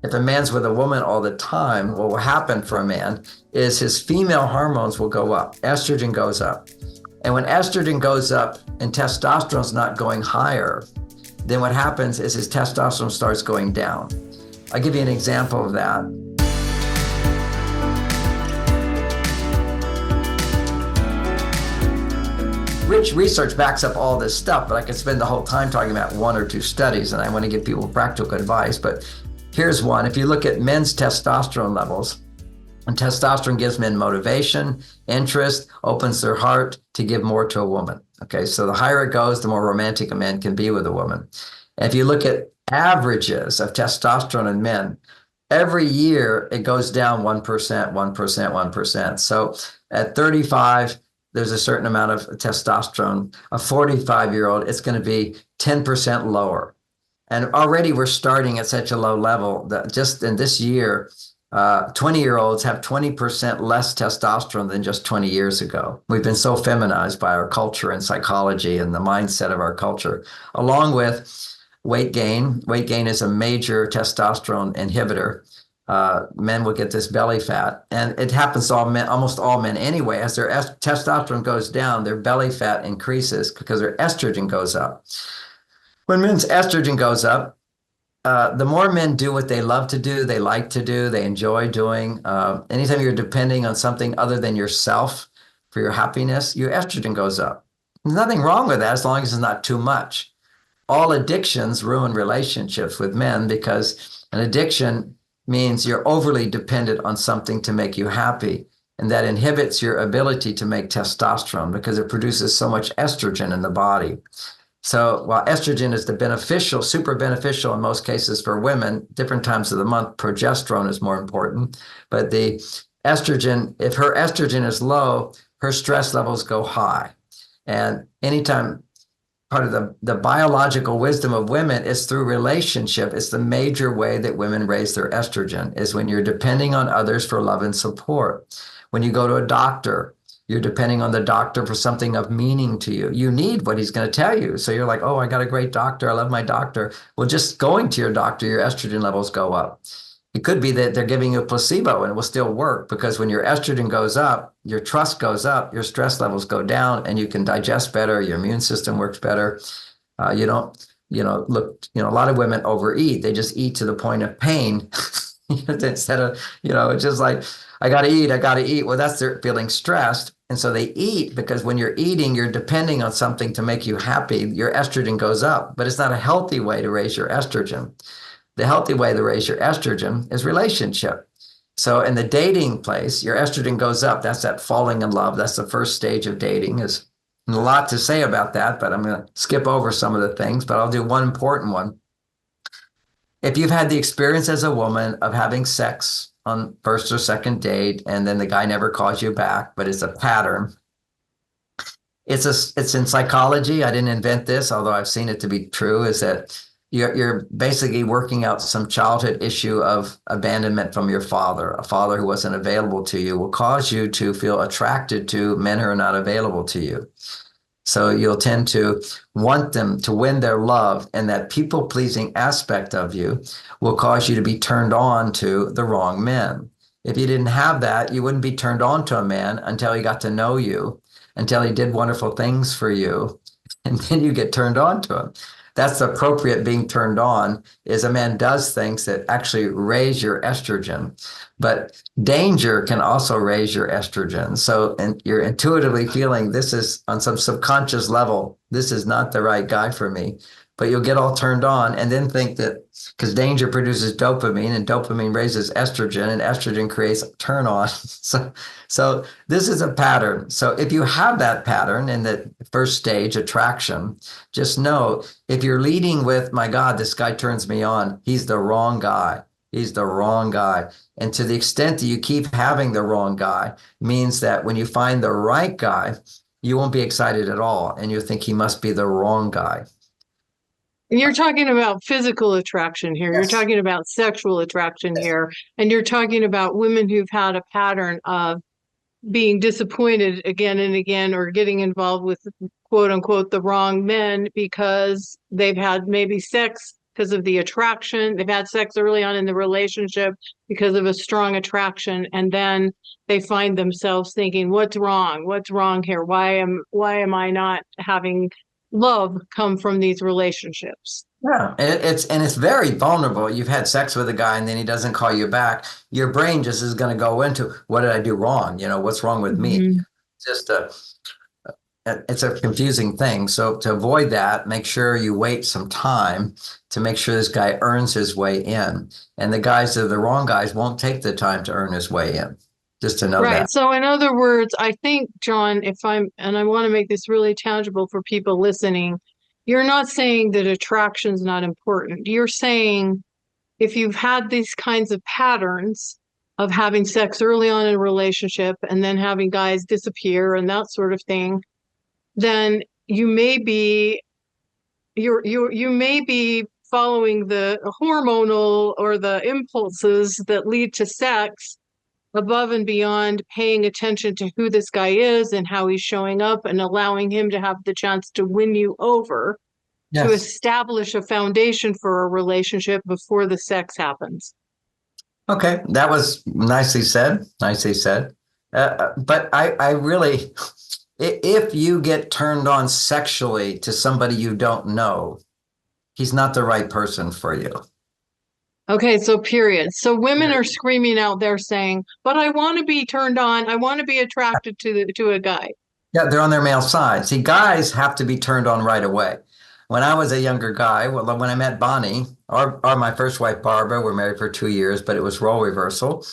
If a man's with a woman all the time, what will happen for a man is his female hormones will go up. Estrogen goes up. And when estrogen goes up and testosterone's not going higher, then what happens is his testosterone starts going down. I'll give you an example of that. Rich research backs up all this stuff, but I could spend the whole time talking about one or two studies, and I want to give people practical advice. But here's one. If you look at men's testosterone levels, and testosterone gives men motivation, interest, opens their heart to give more to a woman. Okay, so the higher it goes, the more romantic a man can be with a woman. And if you look at averages of testosterone in men, every year it goes down 1%, 1%, 1%. So at 35, there's a certain amount of testosterone. A 45-year-old, it's going to be 10% lower. And already we're starting at such a low level that just in this year, 20-year-olds have 20% less testosterone than just 20 years ago. We've been so feminized by our culture and psychology and the mindset of our culture, along with weight gain. Weight gain is a major testosterone inhibitor. Men will get this belly fat, and it happens to all men, almost all men anyway. As their testosterone goes down, their belly fat increases because their estrogen goes up. When men's estrogen goes up, the more men do what they love to do, they like to do, they enjoy doing. Anytime you're depending on something other than yourself for your happiness, your estrogen goes up. There's nothing wrong with that as long as it's not too much. All addictions ruin relationships with men because an addiction means you're overly dependent on something to make you happy. And that inhibits your ability to make testosterone because it produces so much estrogen in the body. So while estrogen is the beneficial, super beneficial in most cases for women, different times of the month, progesterone is more important. But the estrogen, if her estrogen is low, her stress levels go high. And anytime part of the biological wisdom of women is through relationship. It's the major way that women raise their estrogen is when you're depending on others for love and support. When you go to a doctor, you're depending on the doctor for something of meaning to you. You need what he's going to tell you. So you're like, oh, I got a great doctor. I love my doctor. Well, just going to your doctor, your estrogen levels go up. It could be that they're giving you a placebo and it will still work because when your estrogen goes up, your trust goes up, your stress levels go down, and you can digest better. Your immune system works better. You don't, a lot of women overeat. They just eat to the point of pain instead of, it's just like, I got to eat. Well, that's they're feeling stressed. And so they eat because when you're eating, you're depending on something to make you happy. Your estrogen goes up, but it's not a healthy way to raise your estrogen. The healthy way to raise your estrogen is relationship. So in the dating place, your estrogen goes up. That's that falling in love. That's the first stage of dating. There's a lot to say about that, but I'm going to skip over some of the things, but I'll do one important one. If you've had the experience as a woman of having sex on first or second date, and then the guy never calls you back, but it's a pattern. It's in psychology. I didn't invent this, although I've seen it to be true, is that you're basically working out some childhood issue of abandonment from your father. A father who wasn't available to you will cause you to feel attracted to men who are not available to you. So you'll tend to want them to win their love, and that people-pleasing aspect of you will cause you to be turned on to the wrong men. If you didn't have that, you wouldn't be turned on to a man until he got to know you, until he did wonderful things for you, and then you get turned on to him. That's the appropriate being turned on, is a man does things that actually raise your estrogen. But danger can also raise your estrogen. So and you're intuitively feeling this is on some subconscious level, this is not the right guy for me. But you'll get all turned on and then think that because danger produces dopamine and dopamine raises estrogen and estrogen creates a turn on. So this is a pattern. So if you have that pattern in the first stage, attraction, just know if you're leading with, my God, this guy turns me on, he's the wrong guy. He's the wrong guy. And to the extent that you keep having the wrong guy means that when you find the right guy, you won't be excited at all. And you think he must be the wrong guy. And you're talking about physical attraction here. Yes. You're talking about sexual attraction here. And you're talking about women who've had a pattern of being disappointed again and again, or getting involved with quote unquote the wrong men because they've had maybe sex because of the attraction. They've had sex early on in the relationship because of a strong attraction. And then they find themselves thinking, what's wrong? What's wrong here? Why am I not having love come from these relationships? Yeah, it's very vulnerable. You've had sex with a guy and then he doesn't call you back. Your brain just is going to go into, what did I do wrong? What's wrong with me? Mm-hmm. Just it's a confusing thing. So to avoid that, make sure you wait some time to make sure this guy earns his way in. And the guys that are the wrong guys won't take the time to earn his way in. Just to know Right. that. So in other words, I think, John, and I want to make this really tangible for people listening, you're not saying that attraction's not important. You're saying if you've had these kinds of patterns of having sex early on in a relationship and then having guys disappear and that sort of thing, then you may be following the hormonal or the impulses that lead to sex above and beyond paying attention to who this guy is and how he's showing up and allowing him to have the chance to win you over, to Yes. establish a foundation for a relationship before the sex happens. Okay, that was nicely said. Nicely said. But I really, if you get turned on sexually to somebody you don't know, he's not the right person for you. Okay, so period. So women are screaming out there saying, but I want to be turned on. I want to be attracted to a guy. Yeah, they're on their male side. See, guys have to be turned on right away. When I was a younger guy, well, when I met Bonnie, or my first wife, Barbara, we're married for 2 years, but it was role reversal.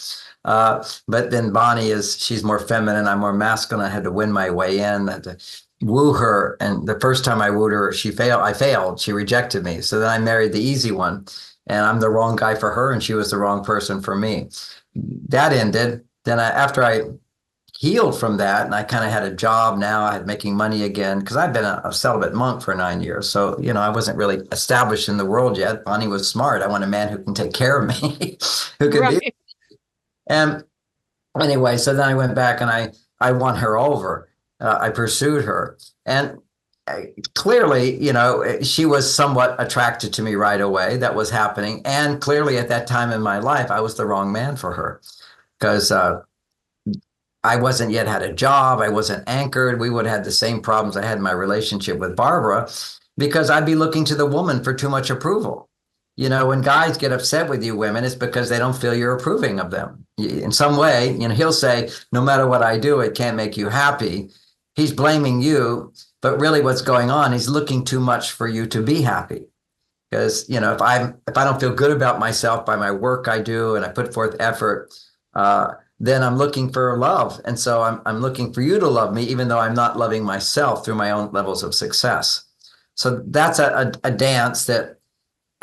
But then Bonnie she's more feminine. I'm more masculine. I had to win my way in. I had to woo her. And the first time I wooed her, I failed. She rejected me. So then I married the easy one. And I'm the wrong guy for her, and she was the wrong person for me. That ended. Then after I healed from that, and I kind of had a job now, I had making money again, because I've been a celibate monk for 9 years. So, I wasn't really established in the world yet. Bonnie was smart. I want a man who can take care of me, who can Right. be. And anyway, so then I went back and I won her over. I pursued her. And clearly, she was somewhat attracted to me right away. That was happening. And clearly at that time in my life, I was the wrong man for her, because I wasn't yet had a job. I wasn't anchored. We would have had the same problems I had in my relationship with Barbara, because I'd be looking to the woman for too much approval. When guys get upset with you, women, it's because they don't feel you're approving of them. In some way, he'll say, no matter what I do, it can't make you happy. He's blaming you, but really what's going on, he's looking too much for you to be happy. Because, if I don't feel good about myself by my work I do, and I put forth effort, then I'm looking for love. And so I'm looking for you to love me, even though I'm not loving myself through my own levels of success. So that's a dance that,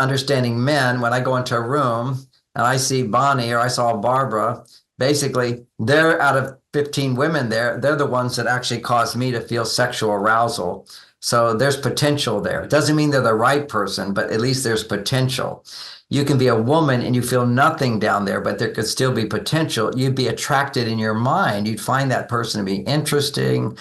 understanding men, when I go into a room and I see Bonnie or I saw Barbara, basically they're out of 15 women there, they're the ones that actually caused me to feel sexual arousal. So there's potential there. It doesn't mean they're the right person, but at least there's potential. You can be a woman and you feel nothing down there, but there could still be potential. You'd be attracted in your mind. You'd find that person to be interesting,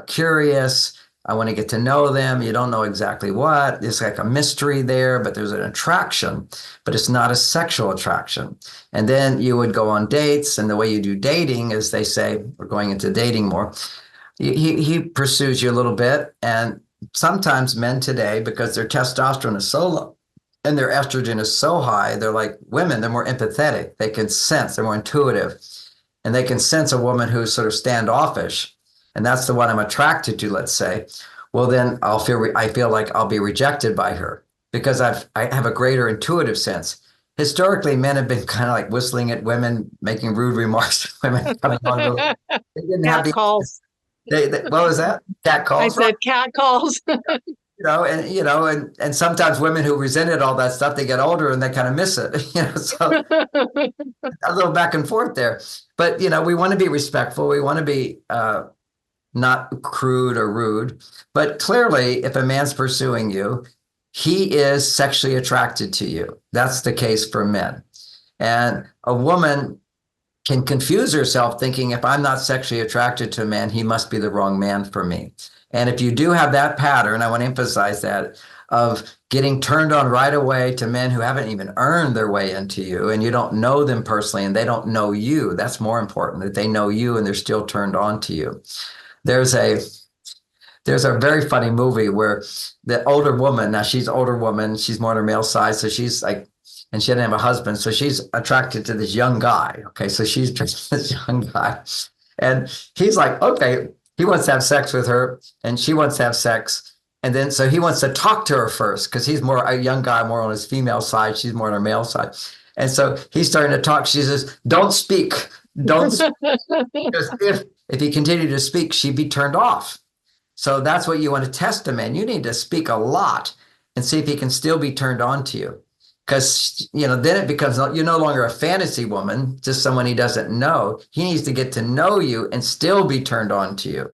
curious. I want to get to know them. You don't know exactly what. There's like a mystery there, but there's an attraction, but it's not a sexual attraction. And then you would go on dates, and the way you do dating, as they say, we're going into dating more, he pursues you a little bit. And sometimes men today, because their testosterone is so low and their estrogen is so high, they're like women, they're more empathetic. They can sense, they're more intuitive, and they can sense a woman who's sort of standoffish. And that's the one I'm attracted to, let's say. Well, then I feel like I'll be rejected by her, because I have a greater intuitive sense. Historically, men have been kind of like whistling at women, making rude remarks to women, coming on. They didn't have Cat calls. what was that? Cat calls? I said cat calls. And sometimes women who resented all that stuff, they get older and they kind of miss it. So a little back and forth there. But we want to be respectful. We want to be not crude or rude. But clearly, if a man's pursuing you, he is sexually attracted to you. That's the case for men. And a woman can confuse herself thinking, if I'm not sexually attracted to a man, he must be the wrong man for me. And if you do have that pattern, I want to emphasize that, of getting turned on right away to men who haven't even earned their way into you, and you don't know them personally and they don't know you. That's more important, that they know you and they're still turned on to you. There's a very funny movie where the older woman, now she's an older woman, she's more on her male side, so she's like, and she didn't have a husband, so she's attracted to this young guy. Okay, so she's attracted to this young guy, and he's like, okay, he wants to have sex with her, and she wants to have sex, and then so he wants to talk to her first because he's more a young guy, more on his female side, she's more on her male side, and so he's starting to talk. She says, "Don't speak, don't," speak. Because if he continued to speak, she'd be turned off. So that's what you want to test a man. You need to speak a lot and see if he can still be turned on to you. Because, then it becomes, you're no longer a fantasy woman, just someone he doesn't know. He needs to get to know you and still be turned on to you.